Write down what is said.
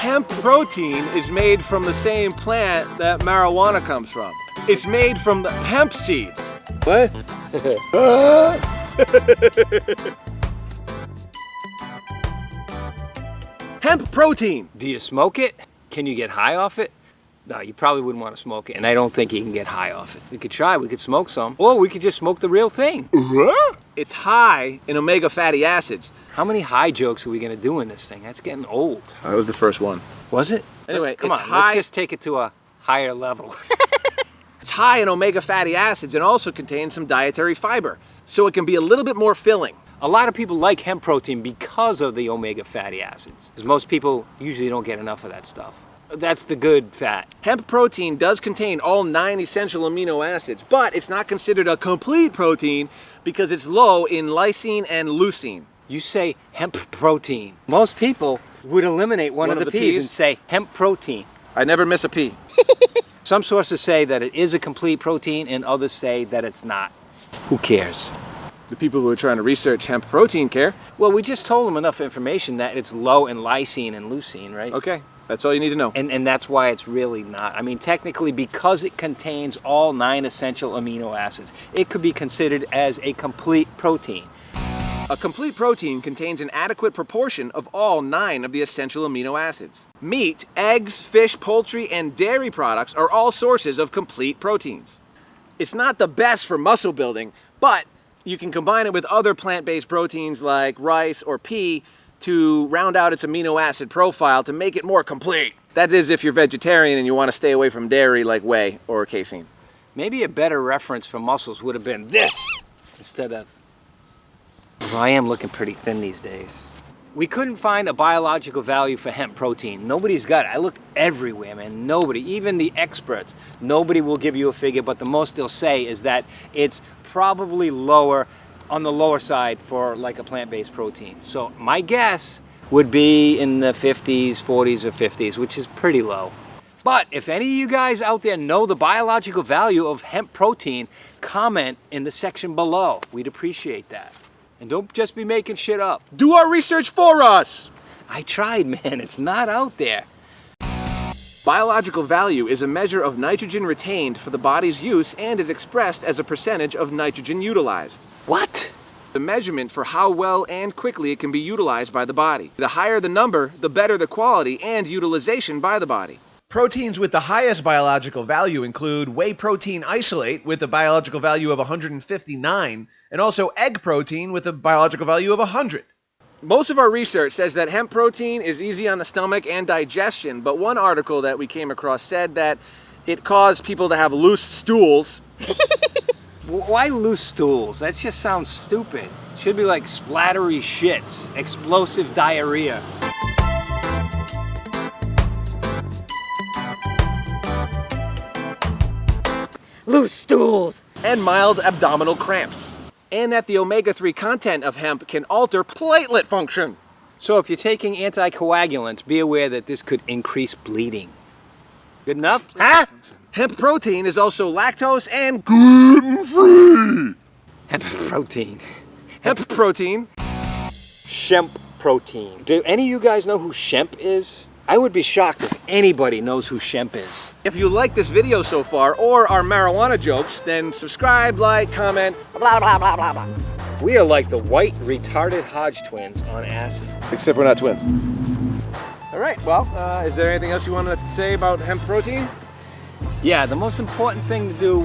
Hemp protein is made from the same plant that marijuana comes from. It's made from the hemp seeds. What? Hemp protein. Do you smoke it? Can you get high off it? No, you probably wouldn't want to smoke it, and I don't think you can get high off it. We could try, we could smoke some, or we could just smoke the real thing. It's high in omega fatty acids. How many high jokes are we gonna do in this thing? That's getting old. That was the first one. Was it? Anyway, come it's on, high. let's just take it to a higher level. It's high in omega fatty acids and also contains some dietary fiber, so it can be a little bit more filling. A lot of people like hemp protein because of the omega fatty acids, because most people usually don't get enough of that stuff. That's the good fat. Hemp protein does contain all 9 essential amino acids, but it's not considered a complete protein because it's low in lysine and leucine. You say hemp protein. Most people would eliminate one of the P's and say hemp protein. I never miss a P. Some sources say that it is a complete protein and others say that it's not. Who cares? The people who are trying to research hemp protein care. Well, we just told them enough information that it's low in lysine and leucine, right? Okay, that's all you need to know. And that's why it's really not. I mean, technically, because it contains all 9 essential amino acids, it could be considered as a complete protein. A complete protein contains an adequate proportion of all 9 of the essential amino acids. Meat, eggs, fish, poultry, and dairy products are all sources of complete proteins. It's not the best for muscle building, but you can combine it with other plant-based proteins like rice or pea to round out its amino acid profile to make it more complete. That is if you're vegetarian and you want to stay away from dairy like whey or casein. Maybe a better reference for muscles would have been this instead of... Well, I am looking pretty thin these days. We couldn't find a biological value for hemp protein. Nobody's got it. I looked everywhere, man. Nobody, even the experts, nobody will give you a figure, but the most they'll say is that it's probably lower, on the lower side for like a plant-based protein. So my guess would be in the 50s, 40s, or 50s, which is pretty low. But if any of you guys out there know the biological value of hemp protein, comment in the section below. We'd appreciate that. And don't just be making shit up. Do our research for us! I tried, man. It's not out there. Biological value is a measure of nitrogen retained for the body's use and is expressed as a percentage of nitrogen utilized. What? The measurement for how well and quickly it can be utilized by the body. The higher the number, the better the quality and utilization by the body. Proteins with the highest biological value include whey protein isolate with a biological value of 159, and also egg protein with a biological value of 100. Most of our research says that hemp protein is easy on the stomach and digestion, but one article that we came across said that it caused people to have loose stools. Why loose stools? That just sounds stupid. Should be like splattery shits, explosive diarrhea. Loose stools! And mild abdominal cramps. And that the omega-3 content of hemp can alter platelet function. So if you're taking anticoagulants, be aware that this could increase bleeding. Good enough? Huh? Hemp protein is also lactose and gluten-free. Hemp protein. Hemp protein. Shemp protein. Do any of you guys know who Shemp is? I would be shocked if anybody knows who Shemp is. If you like this video so far, or our marijuana jokes, then subscribe, like, comment, blah, blah, blah, blah, blah. We are like the white retarded Hodge twins on acid. Except we're not twins. All right, well, is there anything else you wanted to say about hemp protein? Yeah, the most important thing to do